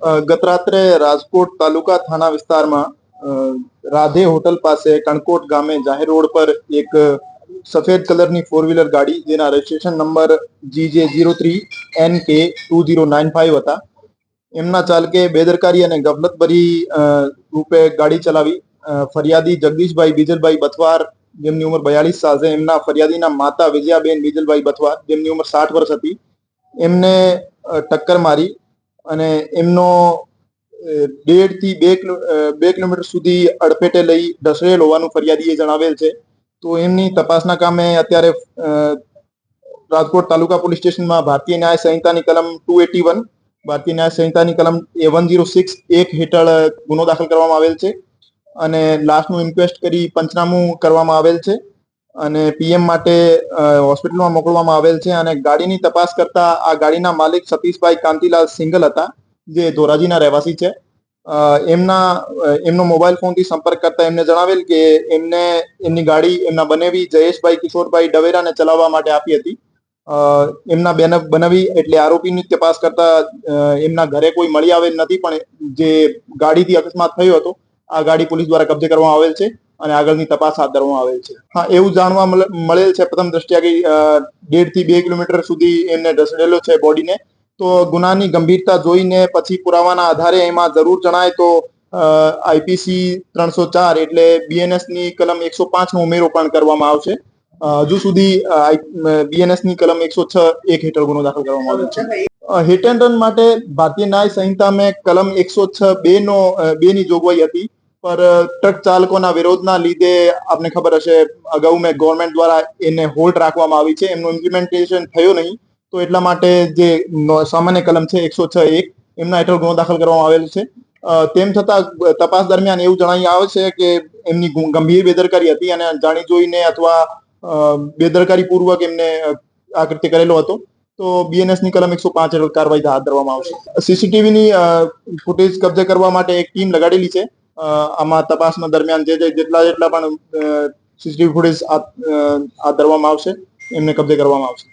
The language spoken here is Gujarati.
ગત રાત્રે રાજકોટ તાલુકા થાના વિસ્તારમાં રાધે હોટલ પાસે કણકોટ ગામે જાહેર રોડ પર એક સફેદ કલરની ફોર વ્હીલર ગાડી જેના રજીસ્ટ્રેશન નંબર GJ03NK2095 હતા. એમના ચાલકે બેદરકારી અને ગફલતભરી રૂપે ગાડી ચલાવી. ફરિયાદી જગદીશભાઈ બીજલભાઈ બથવાર, જેમની ઉંમર 42 સાલ છે, એમના ફરિયાદીના માતા વિજયાબેન બીજલભાઈ બથવાર, જેમની ઉંમર 60 વર્ષ હતી, એમને ટક્કર મારી અને એમનો 1.5 થી 2 કિલોમીટર સુધી અડફેટે લઈ ઢસડેલ હોવાનું ફરિયાદીએ જણાવેલ છે. તો એમની તપાસના કામે અત્યારે રાજકોટ તાલુકા પોલીસ સ્ટેશનમાં ભારતીય ન્યાય સંહિતાની કલમ 281, ભારતીય ન્યાય સંહિતાની કલમ 106(1) હેઠળ ગુનો દાખલ કરવામાં આવેલ છે અને લાશનું ઇન્ક્વેસ્ટ કરી પંચનામું કરવામાં આવેલ છે અને પીએમ માટે હોસ્પિટલમાં મોકલવામાં આવેલ છે. અને ગાડીની તપાસ કરતા આ ગાડીના માલિક સતીશભાઈ કાંતિલાલ સિંગલ હતા, જે ધોરાજીના રહેવાસી છે. એમનો મોબાઈલ ફોનથી સંપર્ક કરતા એમને જણાવેલ કે એમની ગાડી એમના બનેવી જયેશભાઈ કિશોરભાઈ ડવેરાને ચલાવવા માટે આપી હતી. એમના બનેવી એટલે આરોપીની તપાસ કરતા એમના ઘરે કોઈ મળી આવેલ નથી, પણ જે ગાડીથી અકસ્માત થયો હતો આ ગાડી પોલીસ દ્વારા કબજે કરવામાં આવેલ છે અને આગળની તપાસ હાથ ધરવામાં આવેલ છે. હા, એવું જાણવા મળેલ છે પ્રથમ દ્રષ્ટિએ કે 1.5 થી 2 કિલોમીટર સુધી એમને ઢસડેલો છે બોડીને. તો ગુનાની ગંભીરતા જોઈને પછી પુરાવાના આધારે એમાં જરૂર જણાય તો આઈપીસી 304 એટલે બીએનએસ ની કલમ 105 નો ઉમેરો પણ કરવામાં આવશે. હજુ સુધી બીએનએસ ની કલમ 106(1) હેઠળ ગુનો દાખલ કરવામાં આવ્યો છે. હિટ એન્ડ રન માટે ભારતીય ન્યાય સંહિતામાં કલમ 106(2) ની જોગવાઈ હતી, પર ટ્રક ચાલકોના વિરોધના લીધે આપને ખબર હશે અગાઉ ગવર્મેન્ટ દ્વારા એને હોલ્ડ રાખવામાં આવી છે, એમનું ઇમ્પ્લિમેન્ટેશન થયું નહીં. તો એટલા માટે જે સામાન્ય કલમ છે 106(1) એમના હેઠળ ગુનો દાખલ કરવામાં આવેલ છે. તેમ છતાં તપાસ દરમિયાન એવું જણાઈ આવે છે કે એમની ગંભીર બેદરકારી હતી અને જાણી જોઈને અથવા બેદરકારી પૂર્વક એમને આ કૃત્ય કરેલો હતો. તો બીએનએસ ની કલમ 105 હેઠળ કાર્યવાહી હાથ ધરવામાં આવશે. સીસીટીવી ની ફૂટેજ કબજે કરવા માટે એક ટીમ લગાડેલી છે. આમાં તપાસના દરમિયાન જેટલા પણ સીસીટીવી ફૂટેજ હાથ ધરવામાં આવશે એમને કબજે કરવામાં આવશે.